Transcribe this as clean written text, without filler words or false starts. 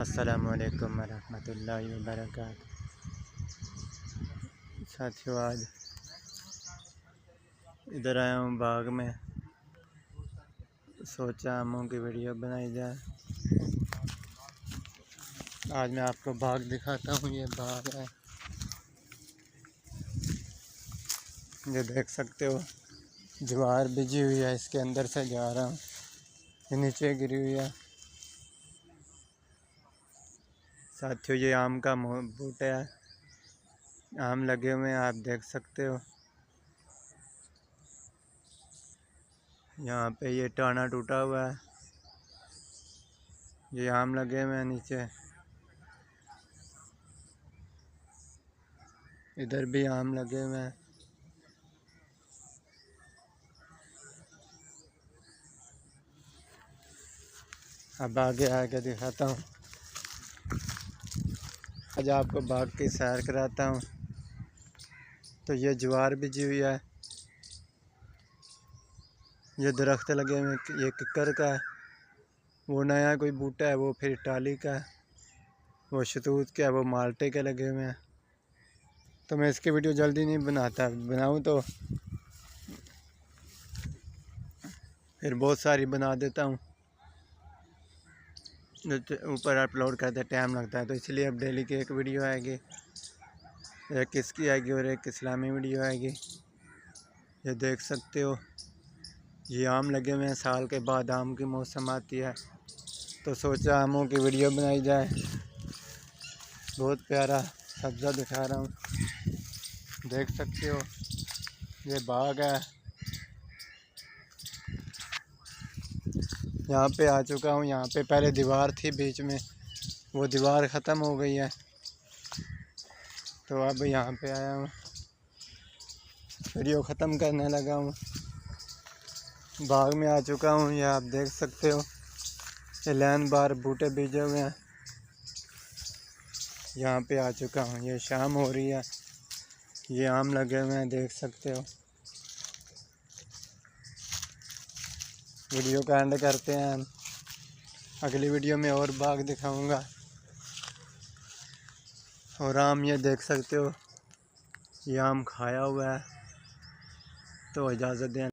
अस्सलामुअलैकुम वरहमतुल्लाहि वबरकातुहू। साथियों, आज इधर आया हूँ बाग में, सोचा आमों की वीडियो बनाई जाए। आज मैं आपको बाग दिखाता हूँ। ये बाग है, ये देख सकते हो। ज्वार बिजी हुई है, इसके अंदर से जा रहा हूँ, ये नीचे गिरी हुई है। साथियों, ये आम का बूटा है, आम लगे हुए हैं, आप देख सकते हो। यहाँ पे ये टाना टूटा हुआ है, ये आम लगे हुए हैं नीचे। इधर भी आम लगे हुए हैं। अब आगे आके दिखाता हूँ। आज आपको बाग की सैर कराता हूँ। तो ये ज्वार बिजी हुई है, ये दरख्त लगे हुए हैं, ये किक्कर का है, वो नया कोई बूटा है, वो फिर टाली का है, वो शतूत का है, वो माल्टे के लगे हुए हैं। तो मैं इसकी वीडियो जल्दी नहीं बनाता, बनाऊँ तो फिर बहुत सारी बना देता हूँ, ऊपर अपलोड करते टाइम लगता है। तो इसलिए अब डेली की एक वीडियो आएगी, एक इसकी आएगी और एक इस्लामी वीडियो आएगी। ये देख सकते हो, ये आम लगे हुए हैं। साल के बाद आम की मौसम आती है, तो सोचा आमों की वीडियो बनाई जाए। बहुत प्यारा सब्ज़ा दिखा रहा हूँ, देख सकते हो। ये बाग है, यहाँ पे आ चुका हूँ। यहाँ पे पहले दीवार थी बीच में, वो दीवार ख़त्म हो गई है, तो अब यहाँ पे आया हूँ, वीडियो ख़त्म करने लगा हूँ। बाग में आ चुका हूँ, ये आप देख सकते हो। ये लैन बार बूटे बीजे हुए हैं, यहाँ पे आ चुका हूँ। ये शाम हो रही है, ये आम लगे हुए हैं, देख सकते हो। वीडियो का एंड करते हैं। अगली वीडियो में और बाग दिखाऊंगा। और आम ये देख सकते हो, ये आम खाया हुआ है। तो इजाज़त दें।